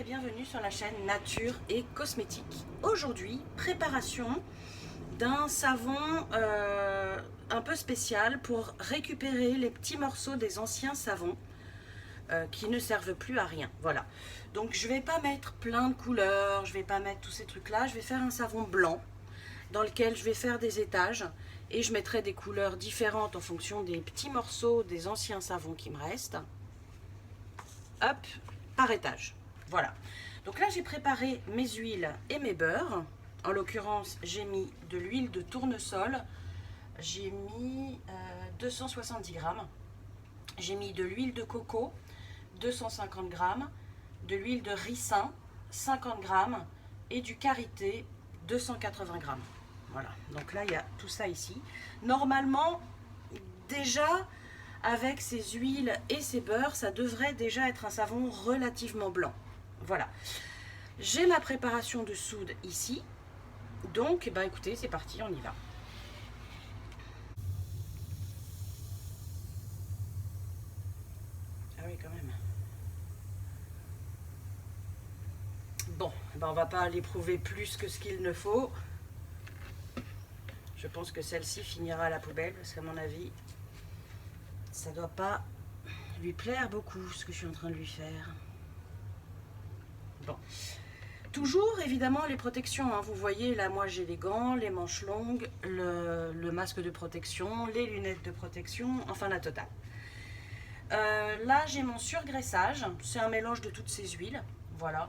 et bienvenue sur la chaîne Nature et Cosmétiques. Aujourd'hui, préparation d'un savon un peu spécial pour récupérer les petits morceaux des anciens savons qui ne servent plus à rien. Voilà. Donc je vais pas mettre plein de couleurs, je vais pas mettre tous ces trucs-là. Je vais faire un savon blanc dans lequel je vais faire des étages et je mettrai des couleurs différentes en fonction des petits morceaux des anciens savons qui me restent. Hop, par étage. Voilà. Donc là, j'ai préparé mes huiles et mes beurres. En l'occurrence, j'ai mis de l'huile de tournesol. J'ai mis 270 grammes. J'ai mis de l'huile de coco, 250 grammes. De l'huile de ricin, 50 grammes. Et du karité, 280 grammes. Voilà. Donc là, il y a tout ça ici. Normalement, déjà, avec ces huiles et ces beurres, ça devrait déjà être un savon relativement blanc. Voilà. J'ai ma préparation de soude ici. Donc, bah écoutez, c'est parti, on y va. Ah oui, quand même. Bon, bah on va pas l'éprouver plus que ce qu'il ne faut. Je pense que celle-ci finira à la poubelle, parce qu'à mon avis, ça doit pas lui plaire beaucoup, ce que je suis en train de lui faire. Bon. Toujours, évidemment, les protections. Hein. Vous voyez, là, moi, j'ai les gants, les manches longues, le masque de protection, les lunettes de protection, enfin, la totale. Là, j'ai mon surgraissage. C'est un mélange de toutes ces huiles. Voilà.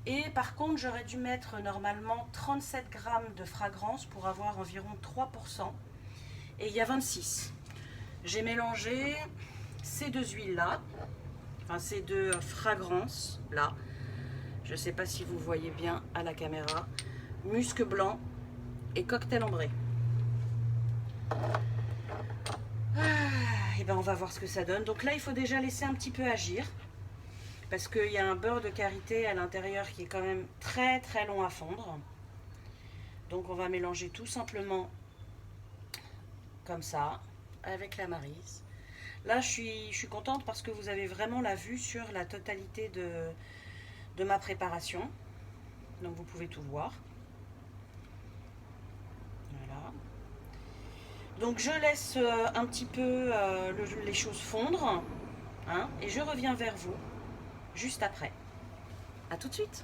Et par contre, j'aurais dû mettre normalement 37 grammes de fragrance pour avoir environ 3%. Et il y a 26. J'ai mélangé ces deux huiles-là, enfin, ces deux fragrances-là. Je ne sais pas si vous voyez bien à la caméra. Musc blanc et cocktail ambré. Et ben on va voir ce que ça donne. Donc là, il faut déjà laisser un petit peu agir. Parce qu'il y a un beurre de karité à l'intérieur qui est quand même très très long à fondre. Donc on va mélanger tout simplement comme ça, avec la Maryse. Là, je suis contente parce que vous avez vraiment la vue sur la totalité de ma préparation. Donc vous pouvez tout voir. Voilà. Donc je laisse un petit peu les choses fondre. Hein, et je reviens vers vous juste après. A tout de suite.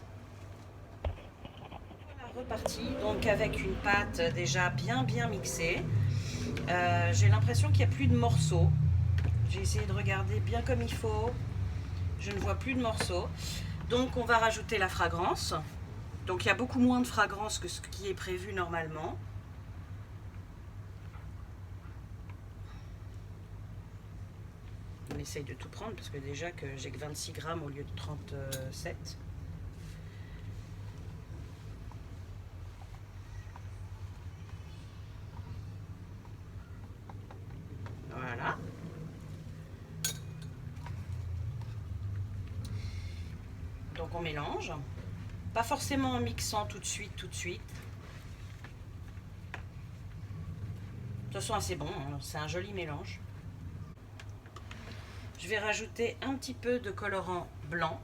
Voilà, reparti. Donc avec une pâte déjà bien mixée. J'ai l'impression qu'il n'y a plus de morceaux. J'ai essayé de regarder bien comme il faut. Je ne vois plus de morceaux. Donc on va rajouter la fragrance. Donc il y a beaucoup moins de fragrance que ce qui est prévu normalement. On essaye de tout prendre parce que déjà que j'ai que 26 grammes au lieu de 37. Voilà. Donc on mélange. Pas forcément en mixant tout de suite. De toute façon, c'est bon, hein, c'est un joli mélange. Je vais rajouter un petit peu de colorant blanc.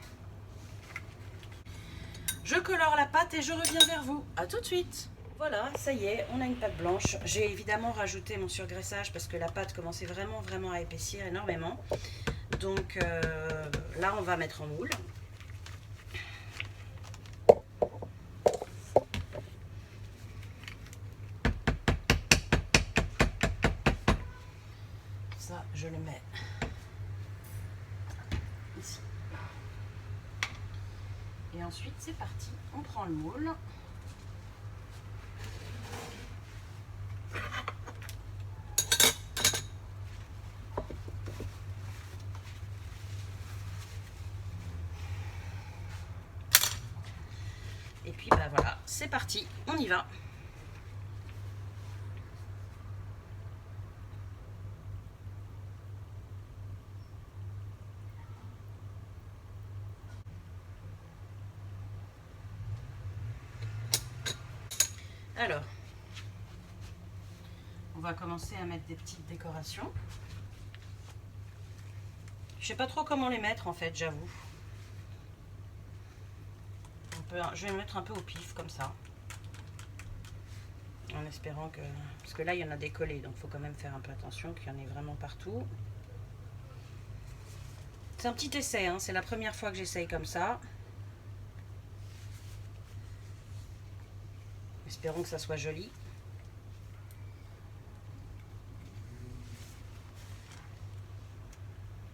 Je colore la pâte et je reviens vers vous. A tout de suite. Voilà, ça y est, on a une pâte blanche. J'ai évidemment rajouté mon surgraissage parce que la pâte commençait vraiment à épaissir énormément. Donc là, on va mettre en moule. Ça, je le mets ici. Et ensuite, c'est parti. On prend le moule. Et puis, bah voilà, c'est parti. On y va. Alors, on va commencer à mettre des petites décorations. Je sais pas trop comment les mettre en fait, j'avoue. je vais mettre un peu au pif comme ça. En espérant que... Parce que là, il y en a des collés, donc il faut quand même faire un peu attention qu'il y en ait vraiment partout. C'est un petit essai, hein, c'est la première fois que j'essaye comme ça. Espérons que ça soit joli.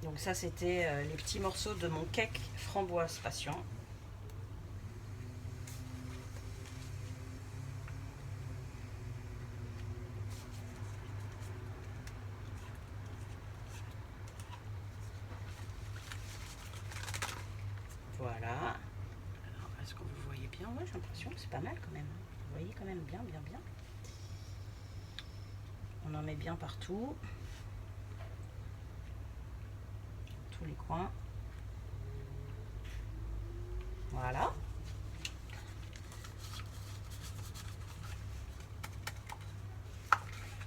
Donc ça, c'était les petits morceaux de mon cake framboise passion. Voilà. Est-ce que vous voyez bien? Ouais, j'ai l'impression que c'est pas mal quand même. Vous voyez quand même bien. On en met bien partout. Tous les coins. Voilà.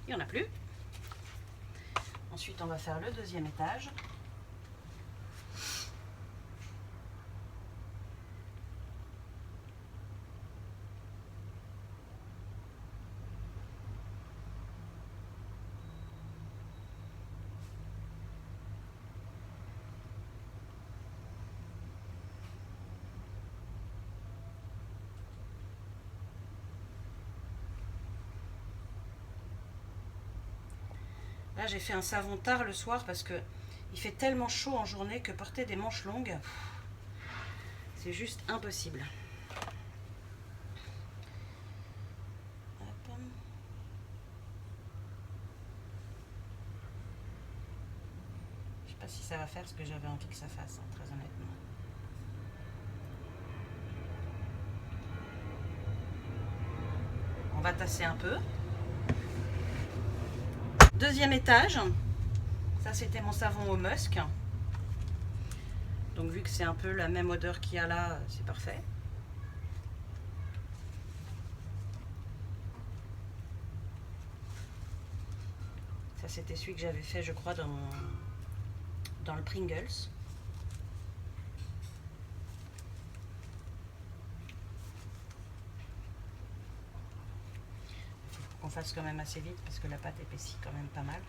Il n'y en a plus. Ensuite, on va faire le deuxième étage. Là, j'ai fait un savon tard le soir parce que il fait tellement chaud en journée que porter des manches longues, c'est juste impossible. Hop. Je sais pas si ça va faire ce que j'avais envie que ça fasse, hein, très honnêtement. On va tasser un peu. Deuxième étage, ça c'était mon savon au musc. Donc vu que c'est un peu la même odeur qu'il y a là, c'est parfait. Ça c'était celui que j'avais fait je crois dans le Pringles. On fasse quand même assez vite parce que la pâte épaissit quand même pas mal.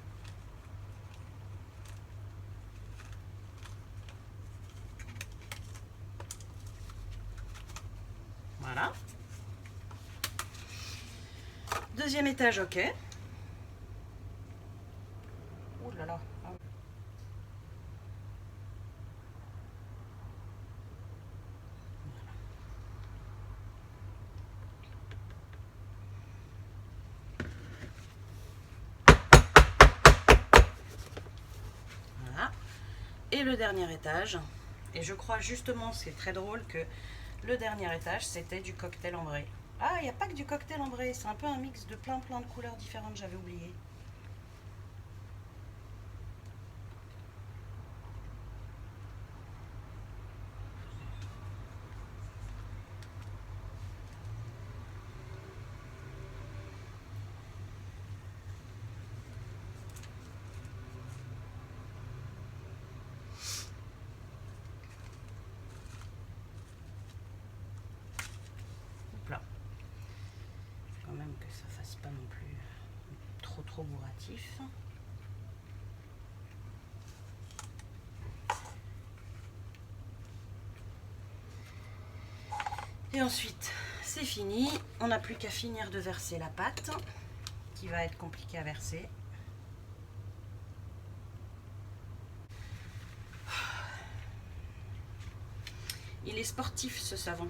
Voilà. Deuxième étage, ok. Ouh là là. Et le dernier étage, et je crois justement, c'est très drôle que le dernier étage c'était du cocktail ambré. Ah, il n'y a pas que du cocktail ambré, c'est un peu un mix de plein de couleurs différentes, j'avais oublié. Là. Quand même que ça fasse pas non plus trop bourratif. Et ensuite, c'est fini. On n'a plus qu'à finir de verser la pâte, qui va être compliquée à verser. Il est sportif ce savon.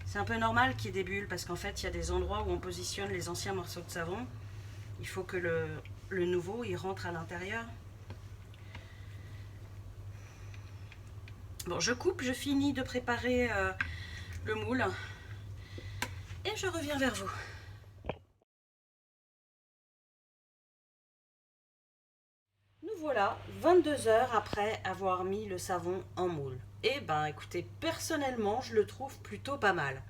C'est un peu normal qu'il y ait des bulles parce qu'en fait il y a des endroits où on positionne les anciens morceaux de savon. Il faut que le nouveau il rentre à l'intérieur. Bon, je coupe, je finis de préparer le moule et je reviens vers vous. Nous voilà 22 heures après avoir mis le savon en moule. Et ben écoutez, personnellement je le trouve plutôt pas mal.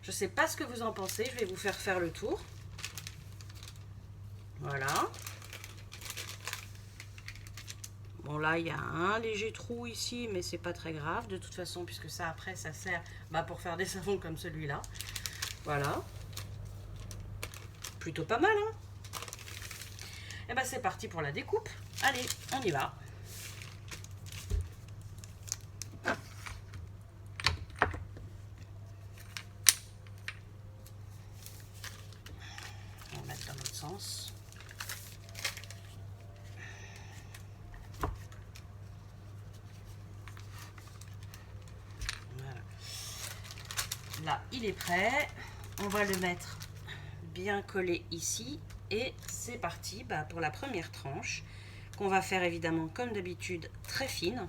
Je ne sais pas ce que vous en pensez, je vais vous faire le tour. Voilà. Bon là il y a un léger trou ici, mais c'est pas très grave de toute façon, puisque ça après ça sert pour faire des savons comme celui-là. Voilà. Plutôt pas mal, hein. Et ben c'est parti pour la découpe. Allez, on y va. On va mettre dans l'autre sens. Voilà. Là, il est prêt. On va le mettre bien collé ici. Et c'est parti pour la première tranche, qu'on va faire évidemment comme d'habitude très fine.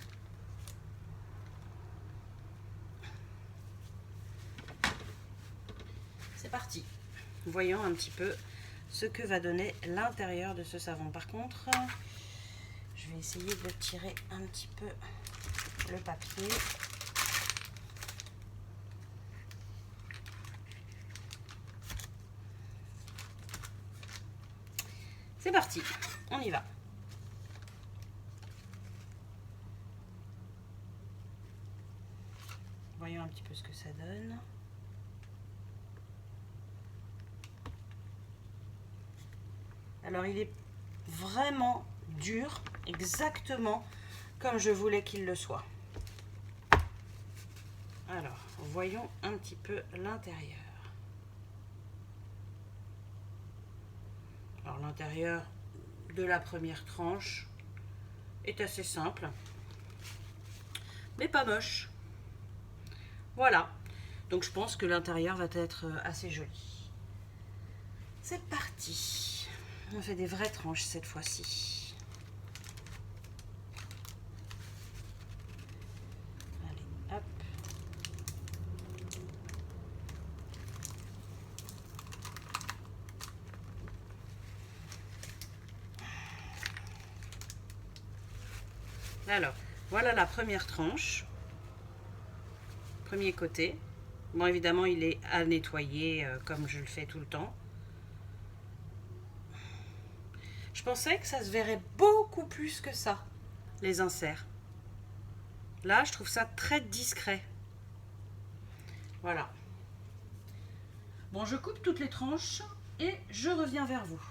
C'est parti. Voyons un petit peu ce que va donner l'intérieur de ce savon. Par contre, je vais essayer de tirer un petit peu le papier. C'est parti, on y va. Voyons un petit peu ce que ça donne. Alors il est vraiment dur, exactement comme je voulais qu'il le soit. Alors, voyons un petit peu l'intérieur. Alors l'intérieur de la première tranche est assez simple, mais pas moche. Voilà, donc je pense que l'intérieur va être assez joli. C'est parti. On fait des vraies tranches cette fois-ci. Allez, hop. Alors, voilà la première tranche. Premier côté. Bon, évidemment, il est à nettoyer comme je le fais tout le temps. Je pensais que ça se verrait beaucoup plus que ça, les inserts. Là, je trouve ça très discret. Voilà. Bon, je coupe toutes les tranches et je reviens vers vous.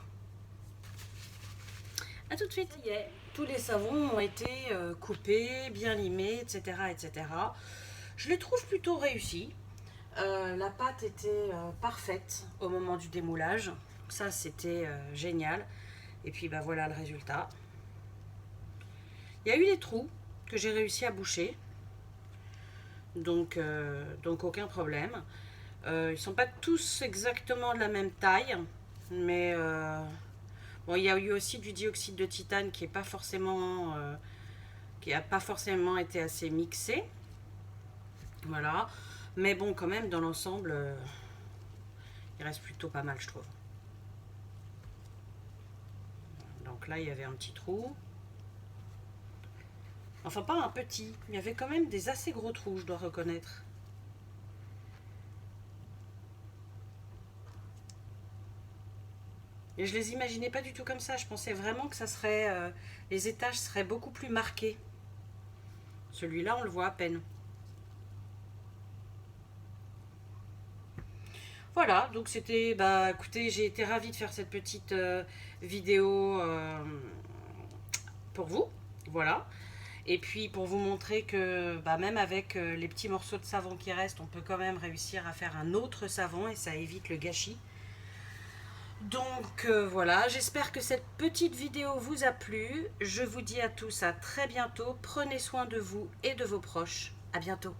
A tout de suite. Ça y est, tous les savons ont été coupés, bien limés, etc., etc. Je les trouve plutôt réussis. La pâte était parfaite au moment du démoulage. Ça, c'était génial. Et puis, voilà le résultat. Il y a eu des trous que j'ai réussi à boucher. Donc aucun problème. Ils ne sont pas tous exactement de la même taille. Mais bon, il y a eu aussi du dioxyde de titane qui n'a pas forcément été assez mixé. Voilà. Mais bon, quand même, dans l'ensemble, il reste plutôt pas mal, je trouve. Donc là, il y avait un petit trou. Enfin, pas un petit. Il y avait quand même des assez gros trous, je dois reconnaître. Et je les imaginais pas du tout comme ça. Je pensais vraiment que ça serait, les étages seraient beaucoup plus marqués. Celui-là, on le voit à peine. Voilà, donc c'était, écoutez, j'ai été ravie de faire cette petite vidéo pour vous, voilà. Et puis pour vous montrer que même avec les petits morceaux de savon qui restent, on peut quand même réussir à faire un autre savon et ça évite le gâchis. Donc voilà, j'espère que cette petite vidéo vous a plu. Je vous dis à tous à très bientôt. Prenez soin de vous et de vos proches. À bientôt.